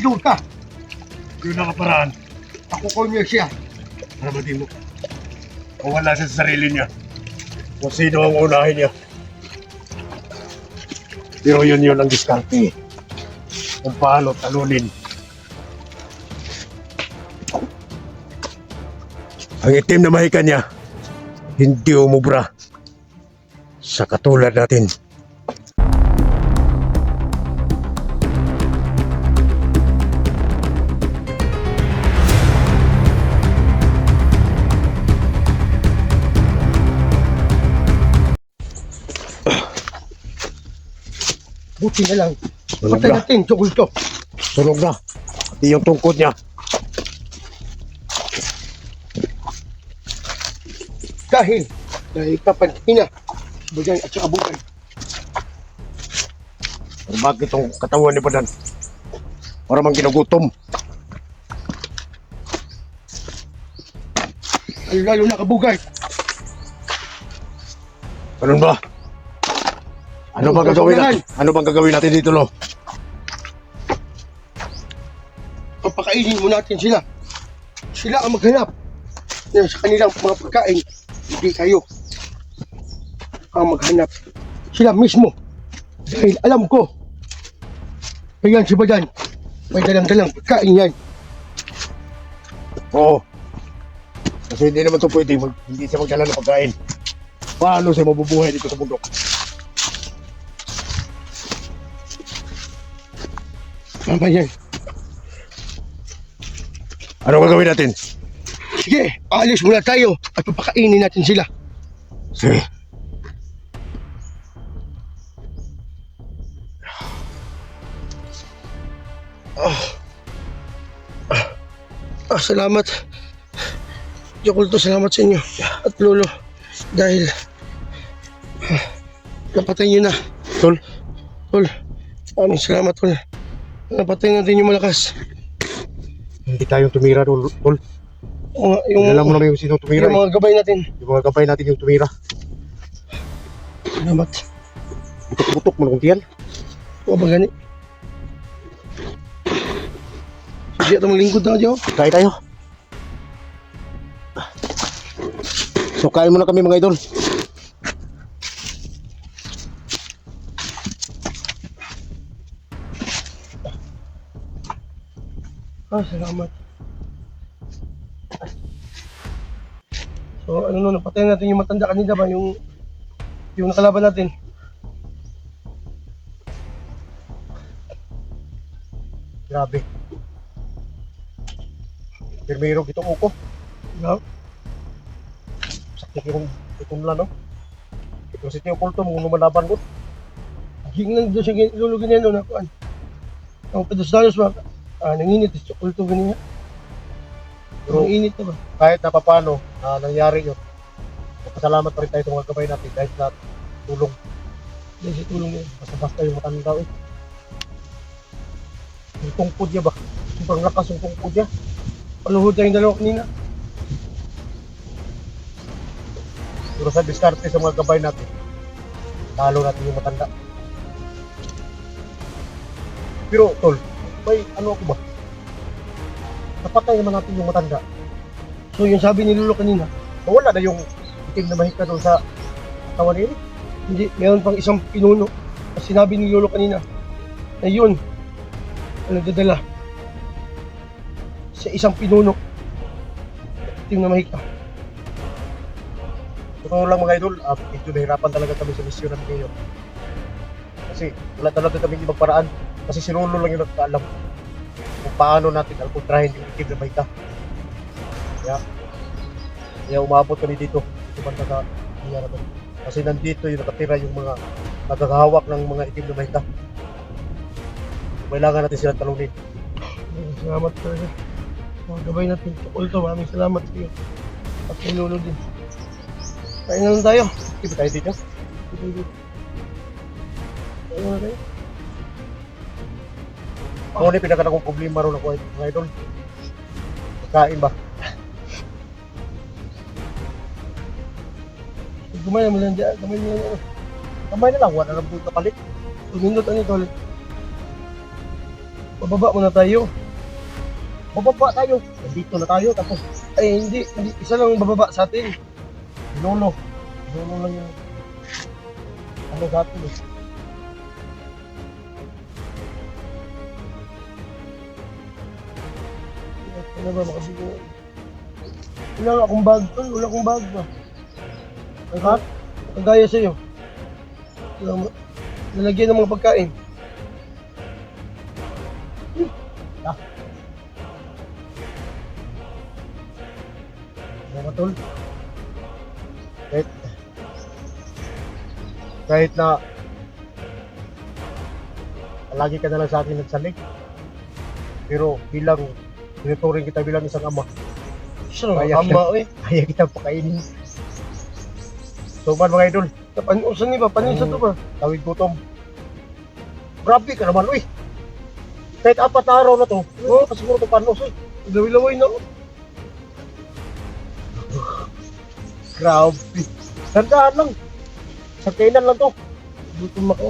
Nandun ka. Yun ang kaparaan. Ako ko niya siya. Haramatin mo. Kung wala siya sa sarili niya. Kung sino ang unahin niya. Pero yun ang diskarte. Kung paano talunin. Ang itim na mahika niya, hindi umubra sa katulad natin. Buti na lang. Sunog Patay na. natin, Chocolto. Sunog na. Pati yung tungkod niya. Dahil kapantina. Bayan at saka bukan. Pero bakit itong katawan ni Badan? Para mang ginugutom. Lalo na kabugay. Ganun ba? Ano bang gagawin natin? Ano bang gagawin natin dito, Lo? Papakainin mo natin sila. Sila ang maghanap sa kanilang mga pagkain. Hindi kayo ang maghanap. Sila mismo. Dahil alam ko, ayan si Badan, may dalang-dalang pagkain yan. Oo. Kasi hindi naman ito pwede. Hindi siya magdala ng pagkain. Paano siya mabubuhay dito sa bundok? Tama yan. Ano gagawin natin? Sige, aalis muna tayo at papakainin natin sila. Sige. Salamat. Chocolto, salamat sa inyo. At Lolo, dahil napatay nyo na. Tol, Tol, maraming salamat, Tol. Napatay natin yung malakas. hindi tayong tumira, Tol. Yung Alam mo naman yung sino tumira. mga gabay natin. Yung mga gabay natin yung tumira. Salamat. Butok-butok mo na kung tiyan. O ba gani? Sige, itong lingkod na dyan. Kain tayo. So kain muna kami mga idol. Salamat. So, ano nun, napatay natin yung matanda kanina ba? Yung nakalaban natin. Grabe. Pirmiro gitong uko. Diba? Sakit yung itunla, no? Ito si Tio Kulto, mong lumalaban ko. Hinglang doon siya ilulugin niya doon. Nakuan. Ang pedos-dalos ba? Nanginit. Chocolto ganyan. Pero Ang init na ba? kahit na papano nangyari yun, pasalamat pa rin tayo sa mga gabay natin dahil sa tulong. Dahil sa tulong niya. Basta-basta yung matanda eh. Yung tungkod niya ba? Sobrang lakas yung tungkod niya. Paluhod tayong dalawa kanina. Pero sa diskarte sa mga gabay natin, talo natin yung matanda. Pero tol, may ano ako ba? Napatay naman natin yung matanda. So yung sabi ni Lolo kanina, Wala na yung itim na mahika doon sa katawan niya. hindi, meron pang isang pinuno. At sinabi ni Lolo kanina, na yun, ang nagdadala sa isang pinuno. Itim na mahika. Totoo lang mga idol, medyo nahirapan talaga kami sa misyon namin ngayon. Kasi wala talaga kami ibang paraan. Kasi si Lolo lang yung nagkaalam kung paano natin alkontrahin yung itim na mahika. Kaya umabot kami dito. Dito banda sa Iyara doon. Kasi nandito yung nakatira yung mga nagkakahawak ng mga itim na mahika. Kailangan natin silang talunin. Salamat talaga. Mga gabay natin. Chocolto, maraming salamat sa iyo. At kay Lolo din. Kain na lang tayo. Iba tayo dito. Kain na tayo. Ako na yung pinakakong problema ron ako mga idol. Kain ba? Gumaya mo lang dyan. Gamay mo lang. Kamay na lang, wala na buto kapalit. 2 minute ano ito ulit. Pababa muna tayo. Bababa tayo. Nandito na tayo. Tapos, Ay, hindi. Isa lang ang bababa sa atin. lolo. Lolo lang yung ano sa atin eh. Ano ba, makabigo? Wala akong bag, tol. Wala akong bag ba? Ha? Kagaya sa'yo. Lalagyan ng mga pagkain. Mga tol. Kahit na lagi ka na lang sa akin nagsalig. Pero bilang tinuturing kita bilang isang ama, Siya Kaya lang, ama eh. kaya kita pakainin. So man mga idol, Usan ni ba? Paninsa to ba? tawid gutom. Grabe ka naman, uy. Kahit 4 na araw na to, oh, siguro ito panos, uy. Laway-laway na ako. Grabe. Tandaan lang. Sa kainan lang to. Gutom ako.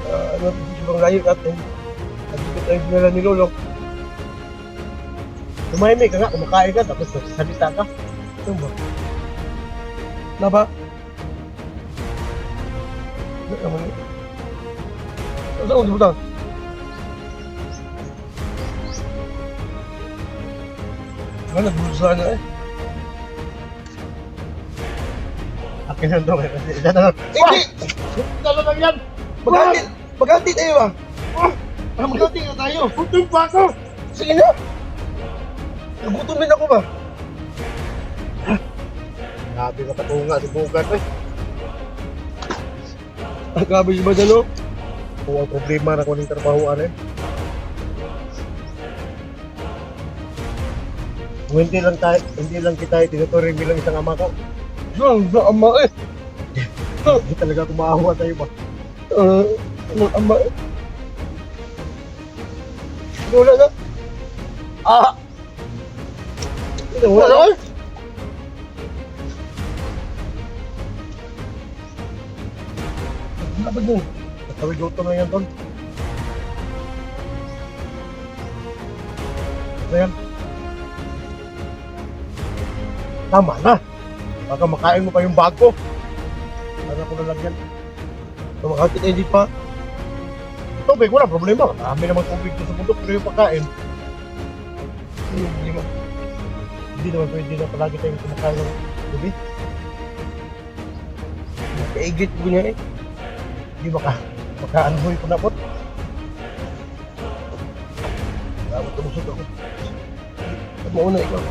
Ano, sobrang layo natin. Nandito tayo nila ni Lolo. Tumahimik ka nga, kumakain ka, tapos salita ka. Ano ba? Na ba? Ano naman eh? Saan ako dibutan? Ano, nagbusa na eh. Akin lang daw, kasi isa na lang. Hindi! Dalo lang yan! Maghanti tayo ah! Maghanti na tayo! Gutom pa ako! Sige na! Nagutom din ako ba? Grabe ka patunga, subukan eh. Ang kabis ba dyan oh? Kung ang problema na kung anong trabahoan eh. Kung hindi lang kita tinuturing bilang isang ama ko, Saan sa ama eh? hindi talaga ako maawa tayo ba? Anong ama eh? Wala na? Ah! Wala na? Ano ba dyan? Tawid gutom na yan, Tol. Ano yan? Tama na. Baka makain mo pa yung bag ko. Ano ko na lang yan? Tumakakit eh, di pa. Tubig, wala problema. Marami namang tubig doon sa bundok, pero yung pagkain, Hindi mo. hindi naman pwede na palagi tayong kumakain ng tubig. Kaigit ko niya eh. Hindi maka-anhoy ko na po. Dapat tumusok ako. Mauna ikaw.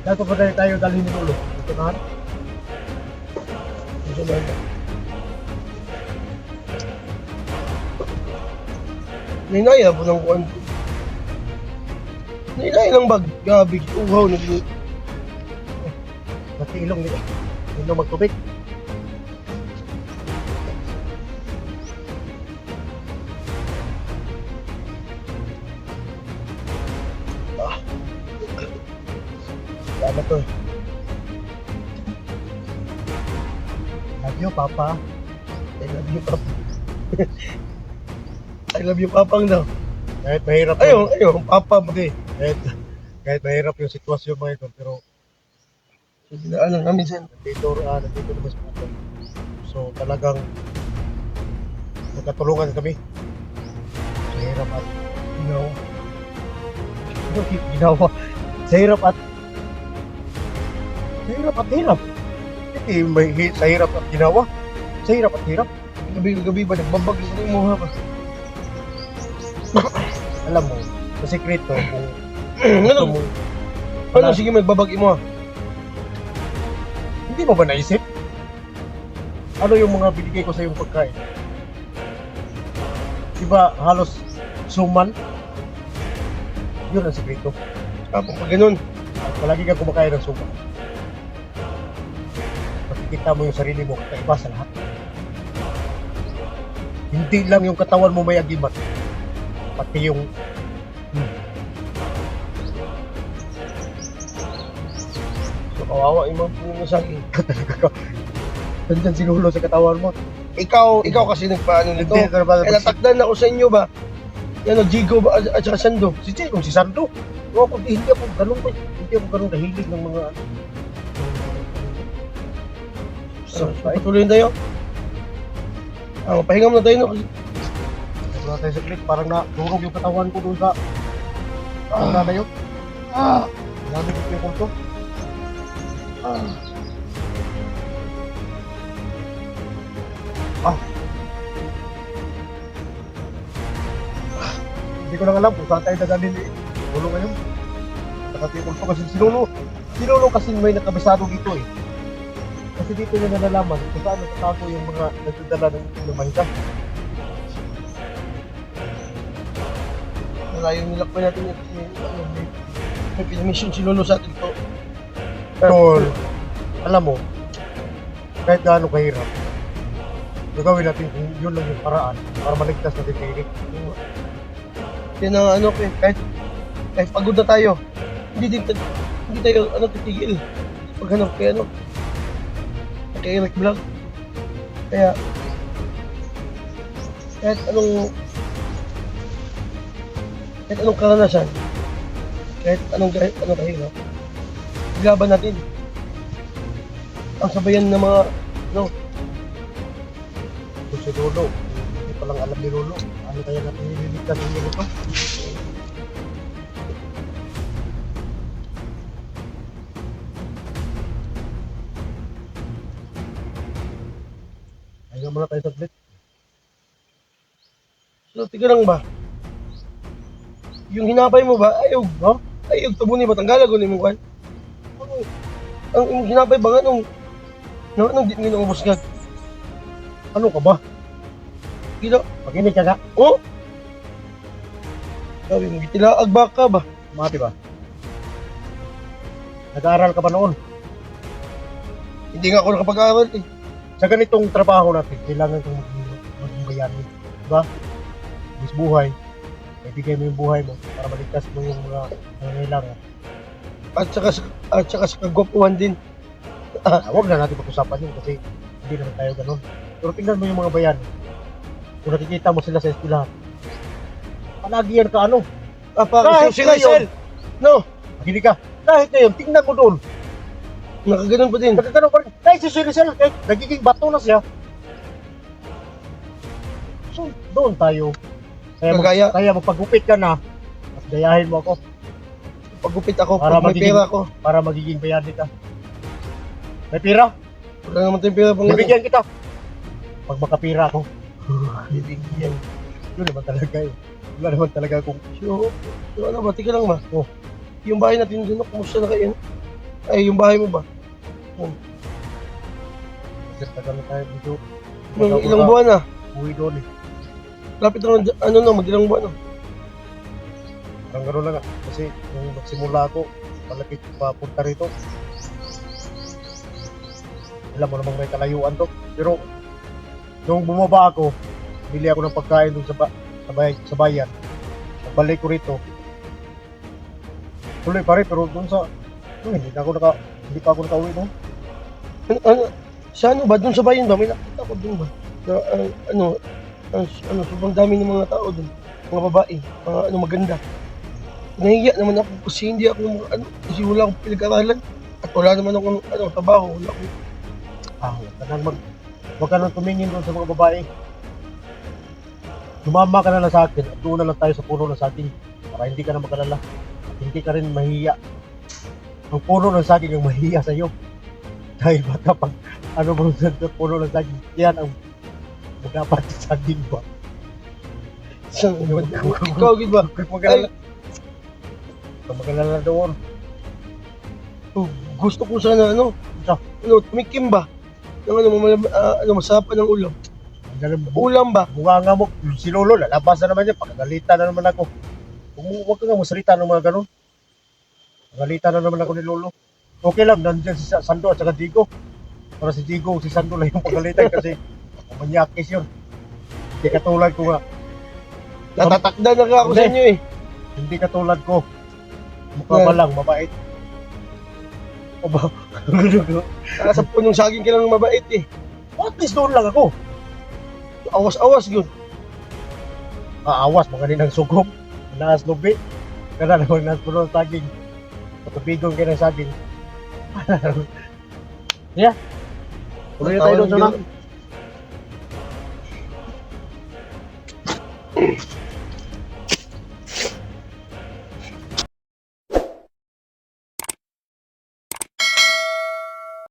Dato pa tayo dalhin ni Lolo. Ito na. Gusto na ito. Ninaya po ng kuwan. Ninaya lang bag. Gabi. Uhaw na din. Mati ilong nila. Ilong magtubig. Salamat to. Love you, Papa. I love you, Papa. I love you, Papang daw. Kahit mahirap Ayun, Papa mo. Hindi. Kahit mahirap yung sitwasyon mga ito, pero Dinaan lang namin sa nandito naman sa bukod. So talagang magkatulungan kami. Sa hirap at ginawa. ginawa. Sa hirap at hirap. Hindi sa hirap at ginawa. Sa hirap at hirap. Gabi ba, nagbabag sa mo ha ba? Alam mo, sa sekreto, kung Ano? mo, Ano, sige magbabag mo ha? hindi mo ba naisip? Ano yung mga binigay ko sa iyong pagkain? Diba halos suman? Yun ang sekreto. Pag ganun. At palagi kang kumakain ng suman. makikita mo yung sarili mo kakaiba sa lahat. Hindi lang yung katawan mo may agimat, pati yung So, kawawa yung mga pumungasang. nandyan sinulo sa katawan mo. Ikaw kasi nagpaano nito. Hindi ka ba Kaya natakdan ako sa inyo ba? Yan o, Jigo ba at saka Sando. si Jay, kung si Sando, hindi ako ganun ba? Hindi ako ganun kahilig ng mga ano. So, patuloy tayo. Pahinga muna tayo no. Wala tayo sa click, parang nadurog yung katawan ko doon sa na yun. Lamig yung kulto. Hindi ko lang alam kung saan tayo dadalhin ni Lolo ngayon. Nakatikol ko kasi si Lolo kasi may nakabisado dito eh. Kasi dito niya nalalaman kung saan natatago yung mga nagdadala ng mahika. Malayong nilakbay natin yung may pinamisyon si Lolo sa atin to. Pero, alam mo, kahit gaano kahirap, gagawin natin kung yun lang yung paraan para maligtas natin kay Eric. Yan ang ano ko eh, kahit pagod na tayo, hindi tayo titigil. Paghanap kay kay Eric Vlog. Kaya, kahit anong karanasan, kahit anong kahirap, ilaban natin ang sabayan ng mga Kung si Lolo, hindi pa lang alam ni Lolo, ano kaya natin nililigtas ng ganito? Ayaw muna tayo saglit. so tiga lang ba? Yung hinapay mo ba, ayaw tubuni ba, tanggalag ko ni mo kan? Ang hinapay ba nga nung di naubos nga? Ano ka ba? Gila, Makinig ka nga. oh? Sabi mo, gitilaag ba ka ba? Mati ba? Nag-aaral ka ba noon? Hindi nga ako nakapag-aaral eh. Sa ganitong trabaho natin, kailangan kang maging bayani. Diba? Bis buhay, ibigay mo yung buhay mo para maligtas mo yung mga nangangailangan. At saka sa kagwapuhan din. Huwag na natin pag-usapan yun kasi hindi naman tayo ganun. Pero tingnan mo yung mga bayan. Kung nakikita mo sila sa eskwelahan, palagi yan ka ano. Parang si Rizal. No, Makinig ka. Kahit ngayon, tingnan mo doon. nakaganon pa din. Nagkagano pa rin. Kahit si Rizal, nagiging bato na siya. So, doon tayo. Kagaya. Kaya magpagupit ka na, at gayahin mo ako Pagupit ako, Para pag may magiging- pera ako. para magiging bayani ka. May pira? Wala naman tayong pera pang Bibigyan kita. Pag makapira ako. Bibigyan. Yun naman talaga eh. Wala naman talaga kung So ano ba, tika lang ba? Oh. Yung bahay natin dun, kumusta na kayo? Ay, yung bahay mo ba? tagal na tayo dito. Ilang buwan na? Uwi doon eh. Lapit na, mag-ilang buwan na. Parang gano'n lang ah. Kasi nung magsimula ako, malapit papunta rito. Alam mo namang may kalayuan to. Pero nung bumaba ako, bili ako ng pagkain doon sa bayan. Pagbalik ko rito, tuloy pa rin, pero doon sa hindi pa ako nakauwi doon. Sa ano ba? Doon sa bayan ba? May nakita ko doon ba? Na, sobrang dami ng mga tao doon. Mga babae, mga maganda. Nahiya naman ako kasi hindi ako, kasi wala akong pinag-aralan. At wala naman akong, trabaho. Wala akong, Huwag ka nang tumingin doon sa mga babae. Sumama ka na lang sa akin at doon na lang tayo sa puno ng saging para hindi ka na mag-alala at hindi ka rin mahiya. Ang puno ng saging ang mahiya sa iyo. Dahil baka pag mo sa puno ng saging, yan ang magdapat sa saging ba? ikaw, gid ba? Mag-alala. Mag-alala doon. Gusto ko sana, tumikim ba? Masarap ng ulam. Ulam ba? Bunga mo, si Lolo, lalabas na naman niya, pagagalitan na naman ako. Huwag ka nga masalita ng mga ganun. Pagagalitan na naman ako ni Lolo. Okay lang, nandiyan si Sando at saka Digo. Para si Jigo, si Sando lang yung pagalitan kasi manyakis yun. Hindi katulad ko nga. Natatakda na nga ako sa inyo eh. Hindi katulad ko. Mukha pa lang, mabait. O ba? Nasa punong saging ka lang mabait eh. At least doon lang ako. Awas-awas yun. Aawas, mga ninang sugom. Naas lubi. Kana naman naas puno ng saging. Patubigon ka ng saging. Yeah. Tuloy na tayo doon sa